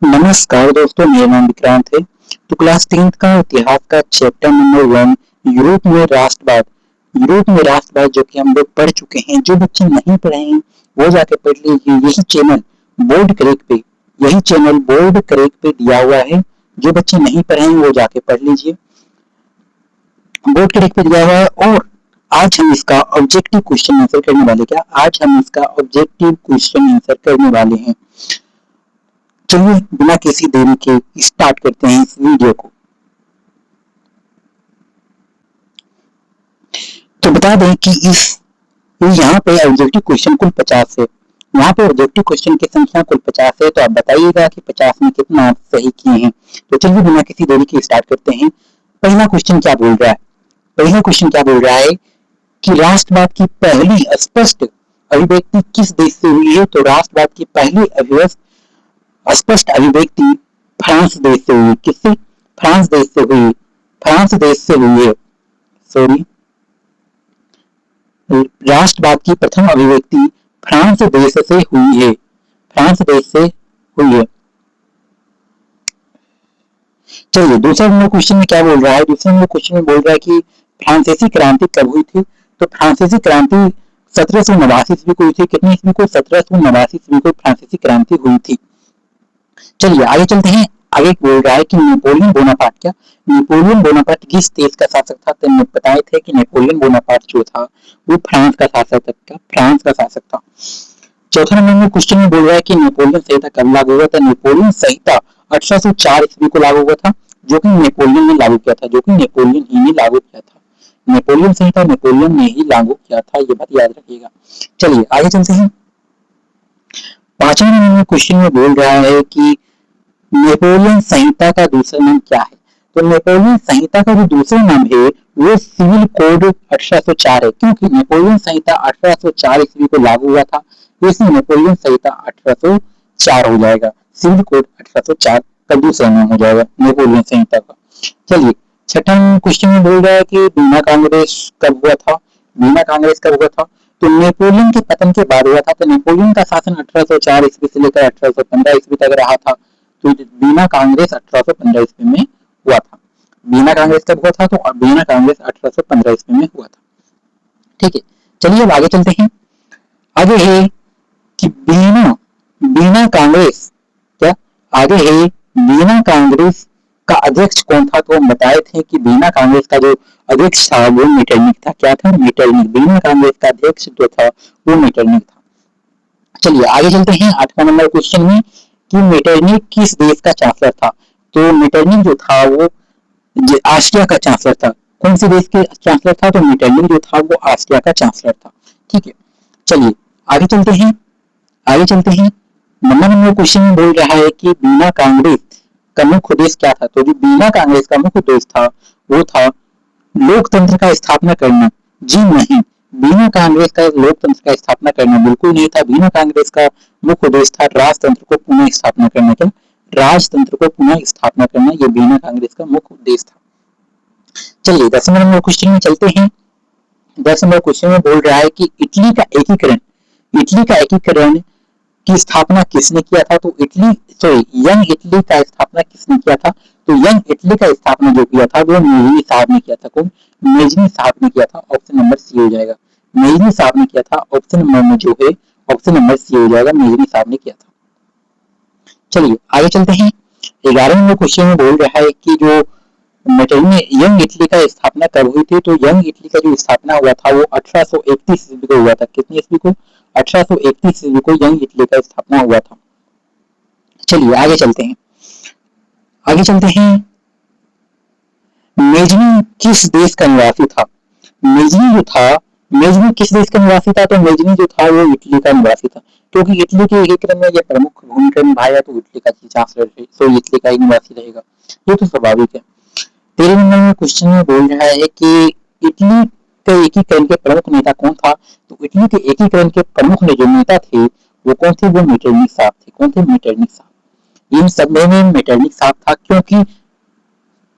नमस्कार दोस्तों, मेरा नाम विक्रांत है। तो क्लास 10th का इतिहास का चैप्टर नंबर 1 यूरोप में राष्ट्रवाद जो कि हम लोग पढ़ चुके हैं। जो बच्चे नहीं पढ़े हैं वो जाके पढ़ लीजिए। यही चैनल बोर्ड करेक्ट पे दिया हुआ है। जो बच्चे नहीं पढ़े हैं वो जाके पढ़ लीजिए, बोर्ड करेक्ट पे दिया हुआ है। और आज हम इसका ऑब्जेक्टिव क्वेश्चन आंसर करने वाले हैं। चलिए बिना किसी देरी के स्टार्ट करते हैं इस वीडियो को। तो बता दें कि यहाँ पे ऑब्जेक्टिव क्वेश्चन कुल 50 है। यहाँ पे ऑब्जेक्टिव क्वेश्चन की संख्या कुल 50 है। तो आप बताइएगा कि 50 में कितना आप सही किए हैं। तो चलिए बिना किसी देरी के स्टार्ट करते हैं। पहला क्वेश्चन क्या बोल रहा है कि राष्ट्रवाद की पहली स्पष्ट अभिव्यक्ति किस देश से हुई है। तो राष्ट्रवाद की पहली स्पष्ट अभिव्यक्ति फ्रांस देश से हुई। किससे? फ्रांस देश से हुई है। राष्ट्रवाद की प्रथम अभिव्यक्ति फ्रांस देश से हुई है। चलिए दूसरा नंबर क्वेश्चन में क्या बोल रहा है। दूसरे नंबर क्वेश्चन में बोल रहा है कि फ्रांसीसी क्रांति कब हुई थी। तो फ्रांसीसी क्रांति 1789 ईस्वी को हुई थी। कितनी ईस्वी को? 1789 ईस्वी को फ्रांसीसी क्रांति हुई थी। चलिए आगे चलते हैं। आगे बोल रहा है कि नेपोलियन बोनापार्ट किस देश का शासक था। तो बताए थे कि नेपोलियन बोनापार्ट जो था वो फ्रांस का शासक था। चौथा नंबर में क्वेश्चन में बोल रहा है कि नेपोलियन संहिता कब लागू हुआ था। नेपोलियन संहिता 1804 ईस्वी को लागू हुआ था, जो कि नेपोलियन ने लागू किया था। नेपोलियन संहिता नेपोलियन ने ही लागू किया था, ये बात याद रखिएगा। चलिए आगे चलते हैं। पांचवें नंबर में क्वेश्चन में बोल रहा है कि नेपोलियन संहिता का दूसरा नाम क्या है। तो नेपोलियन संहिता का जो दूसरा नाम है वो सिविल कोड 1804 है, क्योंकि नेपोलियन संहिता 1804 ईस्वी को लागू हुआ था, इसलिए नेपोलियन संहिता 1804 हो जाएगा। सिविल कोड 1804 का दूसरा नाम हो जाएगा नेपोलियन संहिता का। चलिए छठा क्वेश्चन में बोल रहा है कि वीना कांग्रेस कब हुआ था। तो नेपोलियन के पतन के बाद हुआ था। तो नेपोलियन का शासन 1804 ईस्वी से लेकर 1815 ईस्वी तक रहा था। तो वीना कांग्रेस 1815 ईस्वी में हुआ था। वीना कांग्रेस कब हुआ था? तो वीना कांग्रेस 1815 ईस्वी में हुआ था। ठीक है, चलिए अब आगे चलते हैं। आगे है कि वीना कांग्रेस का अध्यक्ष कौन था। तो हम बताए थे कि वीना कांग्रेस का जो अध्यक्ष था वो मेटरनिक था। क्या था? मेटरनिक। वीना कांग्रेस का अध्यक्ष जो था वो मेटरनिक था। चलिए आगे चलते हैं 8वां नंबर क्वेश्चन में कि मेटरनिक किस देश का चांसलर था। तो मेटरनिक जो था वो ऑस्ट्रिया का चांसलर था। कौन से देश के चांसलर था? तो मेटरनिक जो था वो ऑस्ट्रिया का चांसलर था। ठीक है, चलिए आगे चलते हैं। नंबर क्वेश्चन में बोल रहा है कि वीना कांग्रेस का मुख्य उद्देश्य क्या था। तो जो वीना कांग्रेस का मुख्य उद्देश्य था वो था लोकतंत्र का स्थापना करना। जी नहीं, वीना कांग्रेस का लोकतंत्र का स्थापना करना बिल्कुल नहीं था। वीना कांग्रेस का मुख्य उद्देश्य था राजतंत्र को पुनः स्थापना करना। ये वीना कांग्रेस का मुख्य उद्देश्य था। चलिए 10वें नंबर क्वेश्चन में चलते हैं। 10 नंबर क्वेश्चन में बोल रहा है कि इटली का एकीकरण की स्थापना किसने किया था। तो यंग इटली का स्थापना किसने किया था। तो यंग इटली का स्थापना जो किया था वो मेजनी साहब ने किया था। कौन? मेजनी साहब ने किया था। ऑप्शन नंबर सी हो जाएगा। मेजनी साहब ने किया था। ऑप्शन नंबर में जो है ऑप्शन नंबर सी हो जाएगा। मेजनी साहब ने किया था। चलिए आगे चलते हैं। 11वें नंबर क्वेश्चन में बोल रहा है कि जो यंग इटली का स्थापना कब हुई थी। तो यंग इटली का जो स्थापना हुआ था वो 1831 ईस्वी को हुआ था। कितनी ईस्वी को? 1831 ईस्वी को यंग इटली का स्थापना हुआ था। चलिए आगे चलते हैं। मेजनी किस देश का निवासी था। मेजनी किस देश का निवासी था। तो मेजनी जो था वो इटली का निवासी था, क्योंकि इटली के एकीकरण में ये प्रमुख भूमिका निभाया। तो इटली का चांसलर है, तो इटली का ही निवासी रहेगा, ये तो स्वाभाविक है। 13वें नंबर में क्वेश्चन में बोल रहा है कि इटली के एकीकरण के प्रमुख नेता कौन था। तो इटली के एकीकरण के प्रमुख जो नेता थे वो कौन थे? वो मेटरनिक साहब थे। कौन थे? मेटरनिक साहब। इन सब में मेटरनिक साहब था, क्योंकि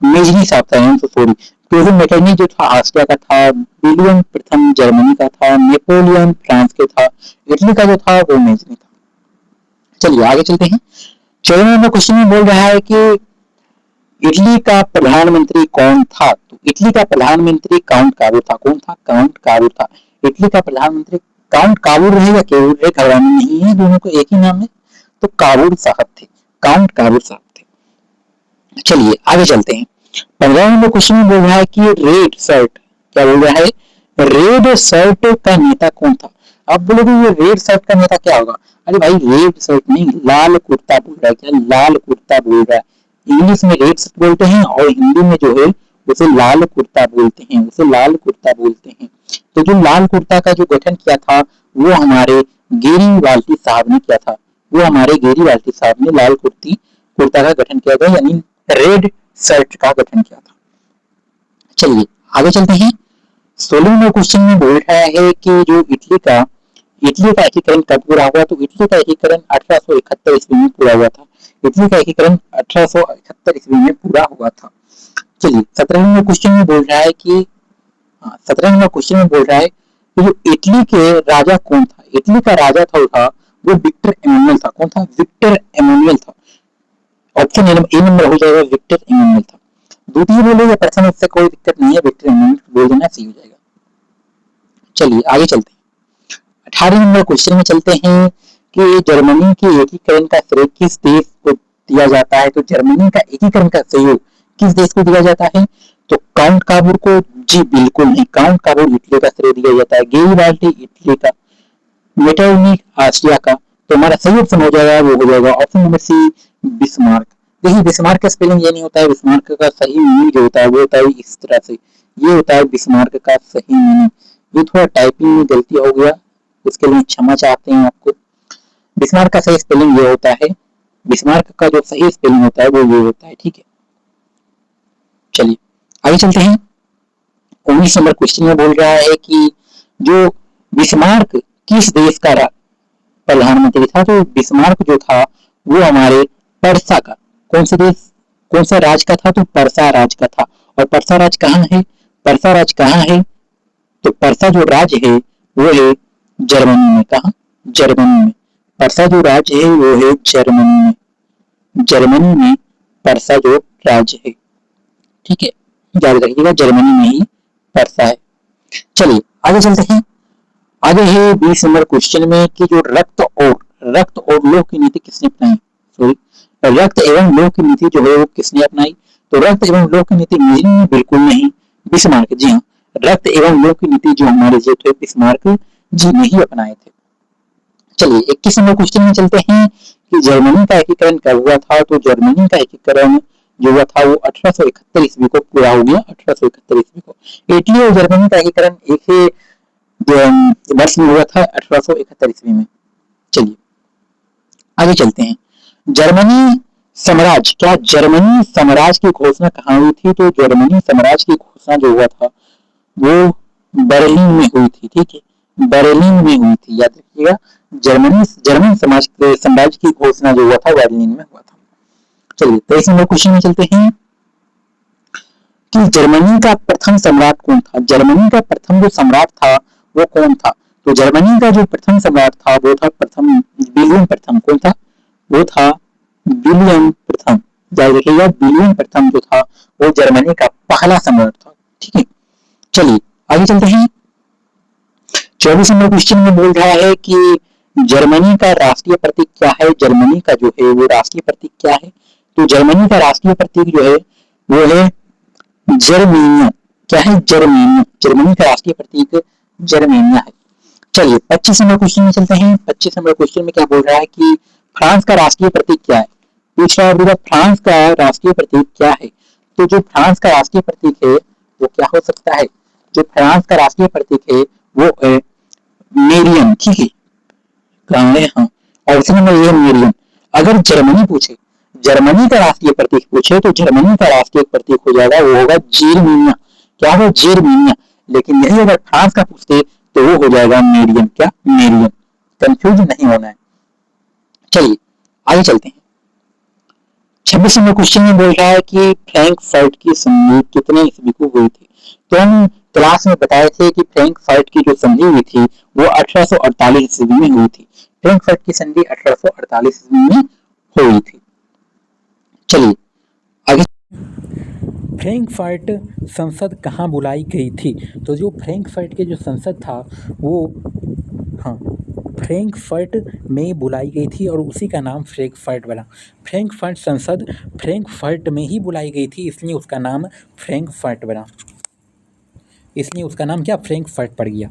मेजनी साहब था। क्योंकि मेटरनिक जो था ऑस्ट्रिया का था, विलियम प्रथम जर्मनी का था, नेपोलियन फ्रांस के था, इटली का जो था वो मेजनी था। चलिए आगे चलते हैं। 14 नंबर क्वेश्चन में बोल रहा है कि इटली का प्रधानमंत्री कौन था। तो इटली का प्रधानमंत्री काउंट काबूर था। कौन था? काउंट काबूर था। इटली का प्रधानमंत्री काउंट काबूर रहेगा, केवल एक घराना नहीं है, दोनों को एक ही नाम है, तो काबूर साहब थे, काउंट काबूर साहब थे। चलिए आगे चलते हैं। 15 नंबर क्वेश्चन में बोल रहा है कि रेड शर्ट, क्या बोल रहा है? रेड शर्ट का नेता कौन था। आप बोलोगे ये रेड शर्ट का नेता क्या होगा? अरे भाई रेड शर्ट नहीं, लाल कुर्ता बोल रहा है। क्या लाल कुर्ता बोल रहा है? इंग्लिश में रेड शर्ट बोलते हैं और हिंदी में जो है उसे लाल कुर्ता बोलते हैं, उसे लाल कुर्ता बोलते हैं। तो जो लाल कुर्ता का जो गठन किया था वो हमारे गेरी वाल्टी साहब ने किया था। वो हमारे गेरी वाल्टी साहब ने लाल कुर्ता का गठन किया था, यानी रेड शर्ट का गठन किया था। चलिए आगे चलते हैं। 16 नंबर क्वेश्चन में बोल रहा है कि जो इटली का एकीकरण कब पूरा हुआ। तो इटली का एकीकरण 1871 ईस्वी में पूरा हुआ था। इटली का एकीकरण 1871 ईस्वी में पूरा हुआ था। चलिए 17 नंबर क्वेश्चन में बोल रहा है कि 17 नंबर क्वेश्चन में बोल रहा है कि जो इटली के राजा कौन था। इटली का राजा था वो विक्टर एमानुएल था। कौन था? विक्टर एमानुएल था। ऑप्शन ए नंबर हो जाएगा, विक्टर एमानुएल था। द्वितीय बोले या प्रथम, इससे कोई दिक्कत नहीं है, विक्टर एमानुएल बोल देना सही हो जाएगा। चलिए आगे चलते हैं। 18 नंबर क्वेश्चन में चलते हैं कि जर्मनी के एकीकरण का श्रेय किस देश को दिया जाता है। तो जर्मनी का एकीकरण का सहयोग किस देश को दिया जाता है। तो काउंट काबूर को? जी बिल्कुल नहीं, काउंट काबूर इटली का श्रेय दिया जाता है। गेरीबाल्डी इटली का, मेटरनिक ऑस्ट्रिया का। तो हमारा सही ऑप्शन हो जाएगा, वो हो जाएगा ऑप्शन नंबर सी, बिस्मार्क। देखिए बिस्मार्क का स्पेलिंग ये नहीं होता है, बिस्मार्क का सही मीनिंग जो होता है वो होता है इस तरह से, ये होता है बिस्मार्क का सही मीनिंग। ये थोड़ा टाइपिंग में गलती हो गया, उसके लिए क्षमा चाहते हैं आपको। बिस्मार्क का सही स्पेलिंग ये होता है, बिस्मार्क का जो सही स्पेलिंग होता है वो ये होता है, ठीक है। चलिए आगे चलते हैं। 19 नंबर क्वेश्चन में बोल रहा है कि जो बिस्मार्क किस देश का प्रधानमंत्री था। तो बिस्मार्क जो था वो हमारे पर्सा का, कौन सा देश, कौन सा राज का था। तो पर्सा राज का था। और पर्सा राज कहाँ है? पर्सा राज कहाँ है? तो पर्सा जो राज्य है वो है जर्मनी में। कहा? जर्मनी में। पर्सा जो राज्य है वो है जर्मनी में। जर्मनी में पर्सा जो राज्य है, ठीक है, याद रखिएगा जर्मनी में ही पर्सा है। चलिए आगे चलते हैं। आगे है 20 नंबर क्वेश्चन में कि जो रक्त और लोह की नीति किसने अपनाई। सॉरी, रक्त एवं लोह की नीति जो है वो किसने अपनाई। तो रक्त एवं लोह की नीति ने बिल्कुल नहीं, बिस्मार्क। जी हाँ, रक्त एवं लोह की नीति जो हमारे जो थे बिस्मार्क जी ने ही अपनाए थे। चलिए 21 नंबर क्वेश्चन में चलते हैं कि जर्मनी का एकीकरण कब हुआ था। तो जर्मनी का एकीकरण जो हुआ था वो 1871 ईस्वी को पूरा हो गया। 1871 ईस्वी को इटली और जर्मनी का एकीकरण एक ही वर्ष में हुआ था, 1871 ईस्वी में। चलिए आगे चलते हैं। जर्मनी साम्राज्य, क्या जर्मनी साम्राज्य की घोषणा कहाँ हुई थी। तो जर्मनी साम्राज्य की घोषणा जो हुआ था वो बर्लिन में हुई थी, ठीक है, बर्लिन में हुई थी, याद रखिएगा। जर्मन साम्राज्य की घोषणा जो हुआ था बर्लिन में हुआ था। चलिए 23 नंबर क्वेश्चन में चलते हैं कि जर्मनी का प्रथम सम्राट कौन था। जर्मनी का प्रथम जो सम्राट था वो कौन था। तो जर्मनी का जो प्रथम सम्राट था वो था विलियम प्रथम। कौन था? वो था विलियम प्रथम, याद रखिएगा। विलियम प्रथम जो था वो जर्मनी का पहला सम्राट था, ठीक है। चलिए आगे चलते हैं। 24 नंबर क्वेश्चन में बोल रहा है कि जर्मनी का राष्ट्रीय प्रतीक क्या है। जर्मनी का जो है वो राष्ट्रीय प्रतीक क्या है। तो जर्मनी का राष्ट्रीय प्रतीक जो है वो है जर्मेनिया। क्या है? जर्मेनिया। जर्मनी का राष्ट्रीय प्रतीक जर्मेनिया है। चलिए 25 नंबर क्वेश्चन में चलते हैं। 25 नंबर क्वेश्चन में क्या बोल रहा है कि फ्रांस का राष्ट्रीय प्रतीक क्या है। पूछ रहा है फ्रांस का राष्ट्रीय प्रतीक क्या है। तो जो फ्रांस का राष्ट्रीय प्रतीक है वो क्या हो सकता है। जो फ्रांस का राष्ट्रीय प्रतीक है वो है मेरियन, ठीक है। कहाँ है? हाँ, ऑप्शन नंबर ए मेरियन। अगर जर्मनी पूछे, जर्मनी का राष्ट्रीय प्रतीक पूछे तो जर्मनी का राष्ट्रीय प्रतीक हो जाएगा वो होगा जेरमेनिया। क्या हो? जेरमेनिया। लेकिन यही अगर फ्रांस का पूछते तो वो हो जाएगा मेरियन। क्या? मेरियन। कंफ्यूज नहीं होना है। चलिए आगे चलते हैं। 26 नंबर क्वेश्चन में बोल रहा है कि फ्रैंकफर्ट की संधि कितने ईस्वी को हुई थी। तो हम क्लास में बताए थे कि फ्रैंकफर्ट की जो संधि हुई थी वो 1848 ईस्वी में हुई थी। फ्रैंकफर्ट की संधि 1848 ईस्वी में हुई थी। चलिए आगे। फ्रैंकफर्ट संसद कहाँ बुलाई गई थी? तो जो फ्रैंकफर्ट के जो संसद था वो हाँ फ्रैंकफर्ट में बुलाई गई थी और उसी का नाम फ्रैंकफर्ट बना। फ्रैंकफर्ट संसद फ्रैंकफर्ट में ही बुलाई गई थी, इसलिए उसका नाम फ्रैंकफर्ट बना, इसलिए उसका नाम क्या फ्रैंकफर्ट पड़ गया।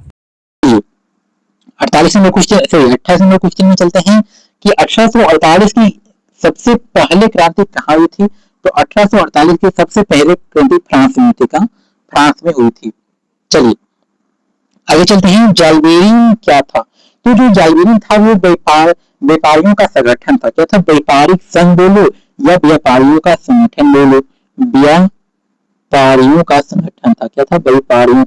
48 number question, sorry 28 number question में चलते हैं कि 1848 की सबसे पहले क्रांति कहाँ हुई थी? तो 1848 की सबसे पहले क्रांति फ्रांस में हुई थी। कहाँ? फ्रांस में हुई थी। चलिए आगे चलते हैं। जालबेरिन क्या था? तो जो जालबेरिन था वो व्यापारियों का संगठन था। क्या था? व्यापारिक संघ बोलो या व्यापारियों का संगठन बोलो, व्यापारियों का संगठन था। क्या था? व्यापारियों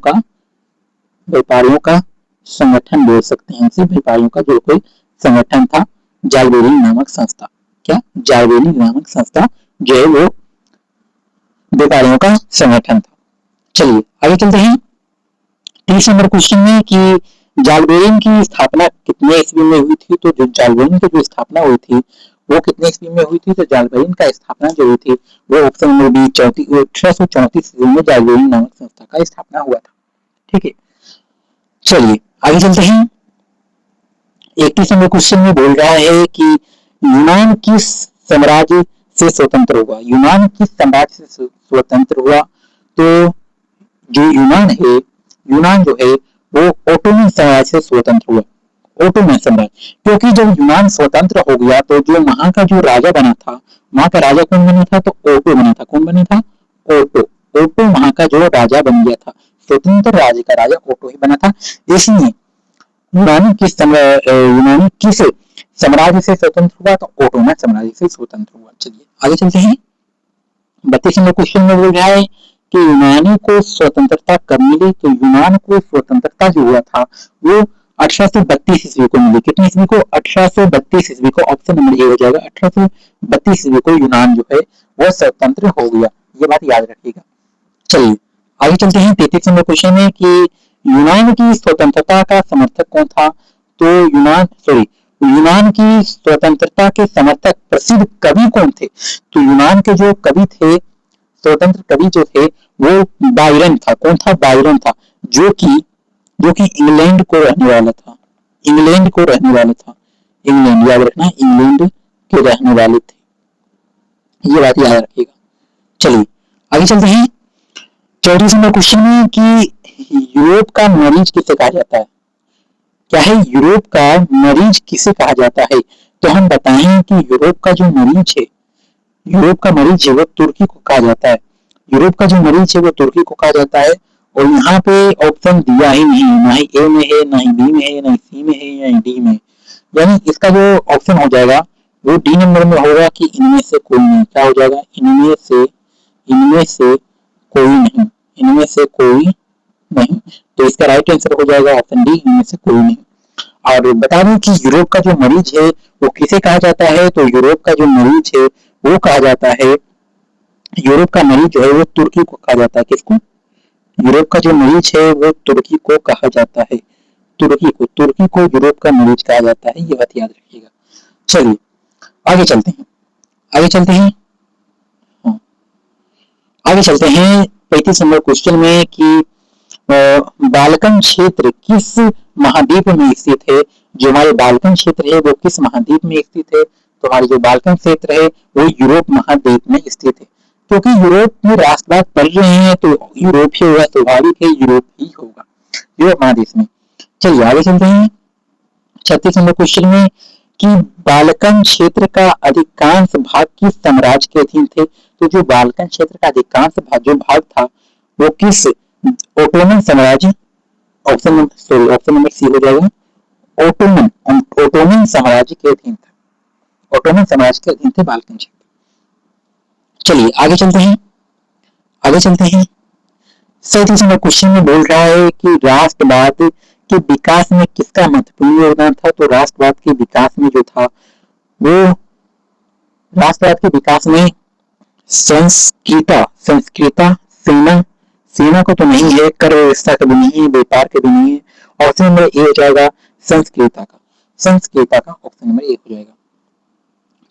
का संगठन बोल सकते हैं इसे, व्यापारियों का जो कोई संगठन था, जालबेरिन नामक संस्था। क्या? जालबेरिन नामक संस्था जो है वो व्यापारियों का संगठन था। चलिए आगे चलते हैं 30 नंबर क्वेश्चन में कि जालबेरिन की स्थापना कितने ईस्वी में हुई थी? तो जो जालबेरिन की जो स्थापना हुई थी वो कितने ईस्वी में हुई थी? तो जालबेरिन का स्थापना जो हुई थी वो ऑप्शन नंबर बी 1834 ईस्वी में जालबेरिन नामक संस्था का स्थापना हुआ था। ठीक है, चलिए आगे चलते हैं। 31 नंबर क्वेश्चन में बोल रहा है कि यूनान किस साम्राज्य से स्वतंत्र हुआ? यूनान किस साम्राज्य से स्वतंत्र हुआ? तो जो यूनान जो है वो ओटोमन साम्राज्य से स्वतंत्र हुआ। ओटोमन साम्राज्य, क्योंकि जब यूनान स्वतंत्र हो गया तो जो वहां का जो राजा बना था, वहां का राजा कौन बना था? तो ओटो बना था। कौन बना था? ओटो। ओटो वहां का जो राजा बन गया था, स्वतंत्र राज्य का राजा ओटो ही बना था। इसलिए यूनानी किस साम्राज्य से स्वतंत्र हुआ? तो ओटोमन साम्राज्य से स्वतंत्र हुआ। चलिए आगे चलते हैं। 32 नंबर क्वेश्चन में बोल रहा है कि यूनानी को स्वतंत्रता कब मिली? तो यूनान को स्वतंत्रता जो हुआ था वो 1832 ईस्वी को मिली। कितनी ईस्वी को? 1832 ईस्वी को। ऑप्शन नंबर ए हो जाएगा। 1832 ईस्वी को यूनान जो है वो स्वतंत्र हो गया। ये बात याद रखिएगा। चलिए आगे चलते हैं। 33 नंबर क्वेश्चन में कि यूनान की स्वतंत्रता का समर्थक कौन था? तो यूनान की स्वतंत्रता के समर्थक प्रसिद्ध कवि कौन थे? तो यूनान के जो कवि थे, स्वतंत्र कवि जो थे वो बायरन था। कौन था? बायरन था, जो कि इंग्लैंड को रहने वाला था। इंग्लैंड को रहने वाला था। इंग्लैंड याद रखना, इंग्लैंड के रहने वाले थे। ये बात याद रखिएगा। चलिए आगे चलते हैं। 34 नंबर क्वेश्चन में कि यूरोप का मरीज किसे कहा जाता है? क्या है? यूरोप का मरीज किसे कहा जाता है? तो हम बताएं कि यूरोप का जो मरीज है, यूरोप का मरीज है वो तुर्की को कहा जाता है। यूरोप का जो मरीज है वो तुर्की को कहा जाता है। और यहाँ पे ऑप्शन दिया ही नहीं है, ना ही ए में है, ना ही बी में है, ना ही सी में है, या डी में। यानी इसका जो ऑप्शन हो जाएगा वो डी नंबर में होगा कि इनमें से कोई नहीं। क्या हो जाएगा? इनमें से कोई नहीं। इनमें से कोई नहीं। तो इसका राइट आंसर हो जाएगा ऑप्शन डी, इनमें से कोई नहीं। और बता दें कि यूरोप का जो मरीज है वो किसे कहा जाता है? तो यूरोप का जो मरीज है वो कहा जाता है, यूरोप का मरीज जो है वो तुर्की को कहा जाता है। किसको? यूरोप का जो मरीज है वो तुर्की को कहा जाता है। तुर्की को यूरोप का मरीज कहा जाता है। ये बात याद रखिएगा। चलिए आगे चलते हैं। हाँ, आगे चलते हैं 35 नंबर क्वेश्चन में कि बाल्कन क्षेत्र किस महाद्वीप में स्थित है? जो हमारे बाल्कन क्षेत्र है वो किस महाद्वीप में स्थित है? तो हमारे जो बाल्कन क्षेत्र है वो यूरोप महाद्वीप में स्थित है। क्योंकि यूरोप में राष्ट्रवाद पढ़ रहे हैं तो यूरोप ही होगा, स्वाभाविक है यूरोप ही होगा, यूरोप महादेश में। चलिए आगे चलते हैं। 36 नंबर क्वेश्चन में कि बाल्कन क्षेत्र का अधिकांश भाग किस साम्राज्य के अधीन थे? तो जो बाल्कन क्षेत्र का अधिकांश भाग था वो किस ओटोमन साम्राज्य, ऑप्शन नंबर सी हो जाएगा, ओटोमन साम्राज्य के अधीन था। ओटोमन साम्राज्य के अधीन थे बाल्कन क्षेत्र। चलिए आगे चलते हैं। 37 नंबर क्वेश्चन में बोल रहा है कि राष्ट्रवाद के विकास में किसका महत्वपूर्ण योगदान था? तो राष्ट्रवाद के विकास में जो था वो, राष्ट्रवाद के विकास में संस्कृता सेना को तो नहीं है, कर व्यवस्था का भी नहीं है, व्यापार का भी नहीं है। ऑप्शन नंबर ए हो जाएगा संस्कृता का ऑप्शन नंबर ए हो जाएगा।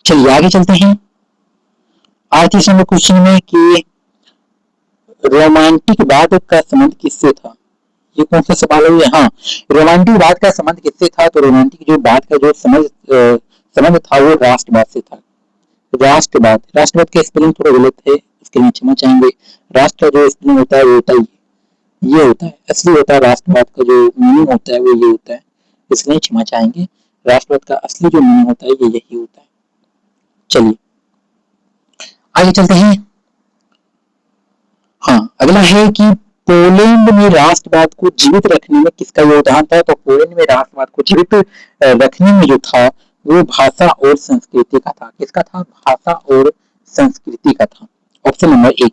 चलिए आगे चलते हैं। 38 नंबर क्वेश्चन में कि रोमांटिकवाद का संबंध किससे था? ये कौन सा सवाल है? हाँ, रोमांटिकवाद का संबंध किससे था? तो रोमांटिक जो बात का जो संबंध था वो राष्ट्रवाद से था। राष्ट्रवाद का स्पेलिंग थोड़ा गलत है, इसके लिए क्षमा चाहेंगे। राष्ट्र का जो स्पेलिंग होता है वो होता है ये होता है, असली होता है राष्ट्रवाद का जो मीनिंग होता है वो ये होता है, इसलिए क्षमा चाहेंगे। राष्ट्रवाद का असली जो मीनिंग होता है ये यही होता है। चलिए आगे चलते हैं। हाँ, अगला है कि पोलैंड में राष्ट्रवाद को जीवित रखने में किसका योगदान था? तो पोलैंड में राष्ट्रवाद को जीवित रखने में जो था वो भाषा और संस्कृति का था। किसका था? भाषा और संस्कृति का था। Option number 1।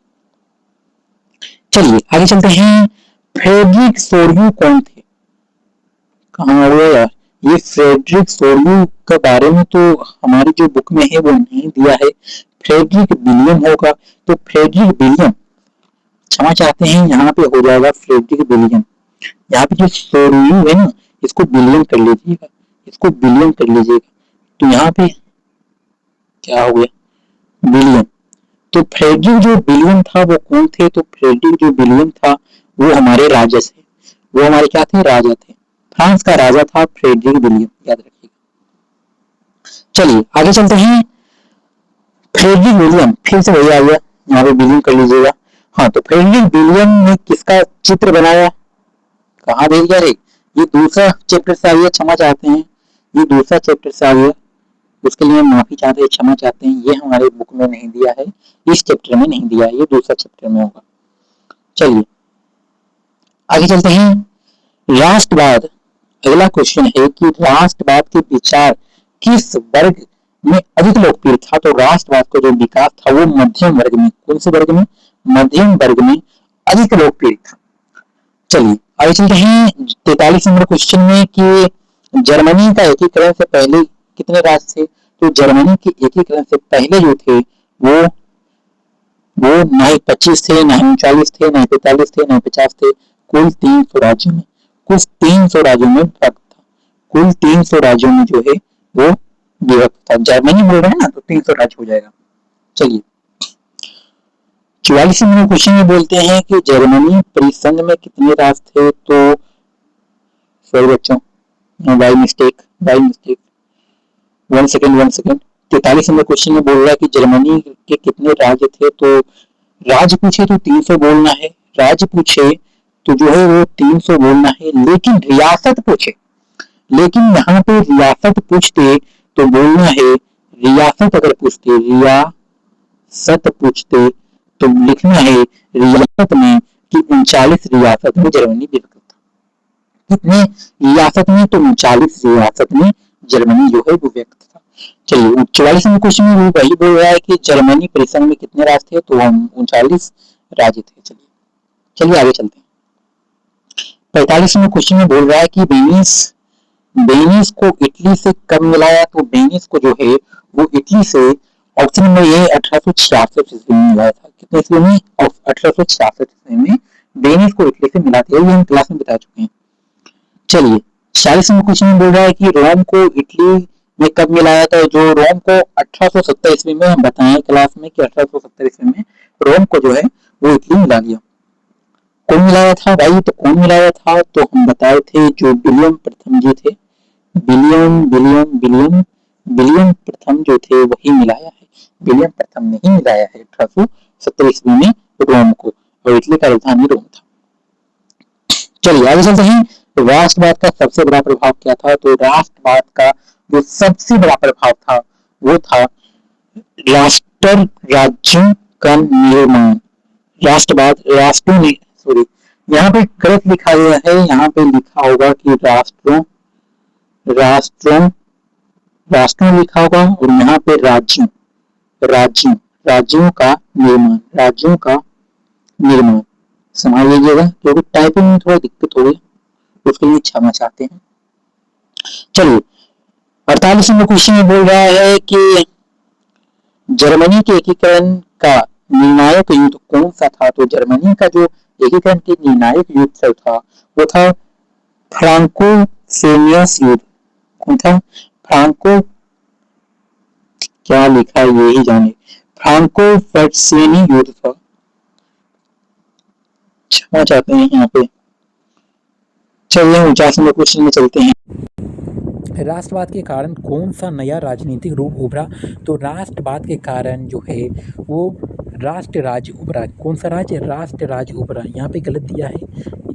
चलिए आगे चलते हैं। फ्रेडरिक सोर्यू कौन थे? कहाँ हुआ यार? ये फ्रेडरिक सोर्यू के बारे में तो हमारी जो बुक में है वो नहीं दिया है। फ्रेडरिक विलियम होगा, तो फ्रेडरिक विलियम, क्षमा चाहते हैं, यहाँ पे हो जाएगा फ्रेडरिक विलियम। यहाँ पे जो सोर्यू है ना, इसको विलियम कर लीजिएगा, इसको विलियम कर लीजिएगा। तो यहाँ पे क्या हो गया? विलियम। तो फ्रेडरिक जो विलियम था वो कौन थे? तो फ्रेडरिक जो विलियम था वो हमारे राजा थे, वो हमारे क्या थे? राजा थे। फ्रांस का राजा था फ्रेडरिक विलियम, याद रखिएगा। चलिए आगे चलते हैं। फ्रेडरिक विलियम, फिर से वही आ गया, यहाँ पे विलियम कर लीजिएगा। हाँ, तो फ्रेडरिक विलियम ने किसका चित्र बनाया? कहाँ भेज गया रे? ये दूसरा चैप्टर से आ गया, क्षमा चाहते हैं, ये दूसरा चैप्टर से आ गया, उसके लिए माफी चाहते हैं, क्षमा चाहते हैं। ये हमारे बुक में नहीं दिया है, इस चैप्टर में नहीं दिया है, ये दूसरा चैप्टर में होगा। चलिए आगे चलते हैं। राष्ट्रवाद, अगला क्वेश्चन है कि राष्ट्रवाद के विचार किस वर्ग में अधिक लोकप्रिय था? तो राष्ट्रवाद का जो विकास था वो मध्यम वर्ग में, कौन से वर्ग में? मध्यम वर्ग में अधिक लोकप्रिय था। चलिए आगे चलते हैं 43 नंबर क्वेश्चन में कि जर्मनी का एकीकरण से पहले कितने राज्य थे? तो जर्मनी के एकीकरण से पहले जो थे वो ना ही 25 थे, ना ही 39 थे, ना ही 45 थे, ना ही 50 थे, कुल 300 राज्यों में, कुल 300 राज्यों में विभक्त था। कुल 300 राज्यों में जो है वो विभक्त था। जर्मनी बोल रहे हैं ना, तो 300 राज्य हो जाएगा। चलिए 44 नंबर क्वेश्चन में बोलते हैं कि जर्मनी परिसंघ में कितने राज्य थे? तो सॉरी बच्चों, by mistake, one second. 43 number question में बोल रहा है कि जर्मनी के कितने राज्य थे? तो राज्य पूछे तो 300 बोलना है, राज्य पूछे तो जो है वो 300 बोलना है, लेकिन रियासत पूछे, लेकिन यहाँ पे रियासत पूछते तो बोलना है, रियासत अगर पूछते, रियासत पूछते तो लिखना है रियासत में कि 39 रियासत में जर्मनी विभक्त था। कितने रियासत में? तो 39 रियासत में जर्मनी जो है वो व्यक्त था। चलिए 44 नंबर क्वेश्चन में वही बोल रहा है कि जर्मनी परिसंघ में कितने राज्य थे? तो हम 39 राज्य थे। चलिए आगे चलते हैं। 45 नंबर क्वेश्चन में बोल रहा है कि वेनिस को इटली से कब मिलाया? तो वेनिस को जो है वो इटली से, ऑप्शन नंबर ए 1866 ईस्वी में मिलाया था। कितने ईस्वी में? 1866 ईस्वी में वेनिस को इटली से मिलाते हैं, ये हम क्लास में बता चुके हैं। चलिए 46 नंबर क्वेश्चन में बोल रहा है कि रोम को इटली में कब मिलाया था? जो रोम को 1870 ईस्वी में हम बताएं क्लास में कि 1870 ईस्वी में रोम को जो है वो इटली मिला दिया। कौन मिलाया था भाई? तो कौन मिलाया था? तो हम बताए थे जो विलियम प्रथम जी थे, विलियम प्रथम जो थे वही मिलाया है। विलियम प्रथम ने ही मिलाया है 1870 ईस्वी में रोम को, और इटली का राजधानी रोम था। चलिए आगे चलते हैं। राष्ट्रवाद का सबसे बड़ा प्रभाव क्या था? तो राष्ट्रवाद का जो सबसे बड़ा प्रभाव था वो था राष्ट्र राज्यों का निर्माण। राष्ट्रवाद, राष्ट्रों ने, सॉरी यहाँ पे गलत लिखा गया है, यहाँ पे लिखा होगा कि राष्ट्रों लिखा होगा, और यहाँ पे राज्यों का निर्माण समझ लीजिएगा, क्योंकि टाइपिंग में थोड़ा दिक्कत हो गई, उसके लिए क्षमा चाहते हैं। चलिए 48 नंबर क्वेश्चन में बोल रहा है कि जर्मनी के एकीकरण का निर्णायक युद्ध कौन सा था? तो जर्मनी का जो एकीकरण के निर्णायक युद्ध था वो था फ्रांको-सेनियस युद्ध। कौन था? फ्रांको, क्या लिखा है ये ही जाने, फ्रांको फर्सियनी युद्ध था। क्षमा चाहते हैं यहाँ पे। चलिए 49वें क्वेश्चन में चलते हैं। राष्ट्रवाद के कारण कौन सा नया राजनीतिक रूप उभरा? तो राष्ट्रवाद के कारण जो है वो राष्ट्र राज्य उभरा। कौन सा राज्य? राष्ट्र राज्य उभरा। यहाँ पे गलत दिया है,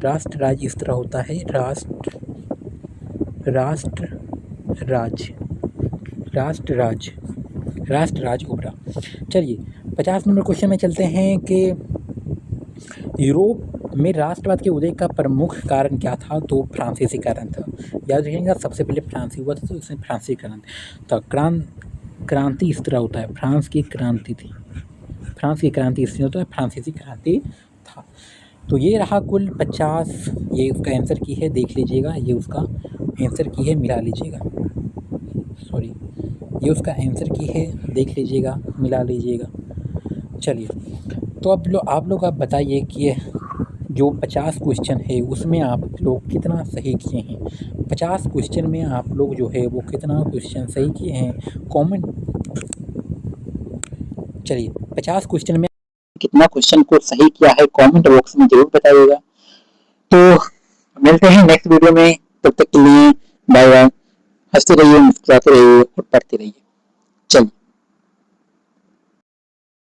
राष्ट्र राज्य इस तरह होता है, राष्ट्र राज्य, राष्ट्र राज्य उभरा। चलिए 50 नंबर क्वेश्चन में चलते हैं कि यूरोप में राष्ट्रवाद के उदय का प्रमुख कारण क्या था? तो फ्रांसीसी कारण था। याद रखिएगा, सबसे पहले फ्रांसी हुआ था, तो इसमें फ्रांसीसी कारण था। क्रांति इस तरह होता है, फ्रांस की क्रांति थी, फ्रांस की क्रांति इसलिए होता है, फ्रांसीसी क्रांति था। तो ये रहा कुल 50, ये उसका आंसर की है, देख लीजिएगा, ये उसका आंसर की है, मिला लीजिएगा, सॉरी ये उसका आंसर की है, देख लीजिएगा, मिला लीजिएगा। चलिए तो अब आप लोग आप बताइए कि जो 50 क्वेश्चन है उसमें आप लोग कितना सही किए हैं। 50 क्वेश्चन में आप लोग जो है वो कितना क्वेश्चन सही किए हैं, कमेंट। चलिए 50 क्वेश्चन में कितना क्वेश्चन को सही किया है कमेंट बॉक्स में जरूर बताइएगा। तो मिलते हैं नेक्स्ट वीडियो में, तब तक के लिए बाय बाय। हंसते रहिए, मुस्कुराते रहिए और पढ़ते रहिए। चलिए।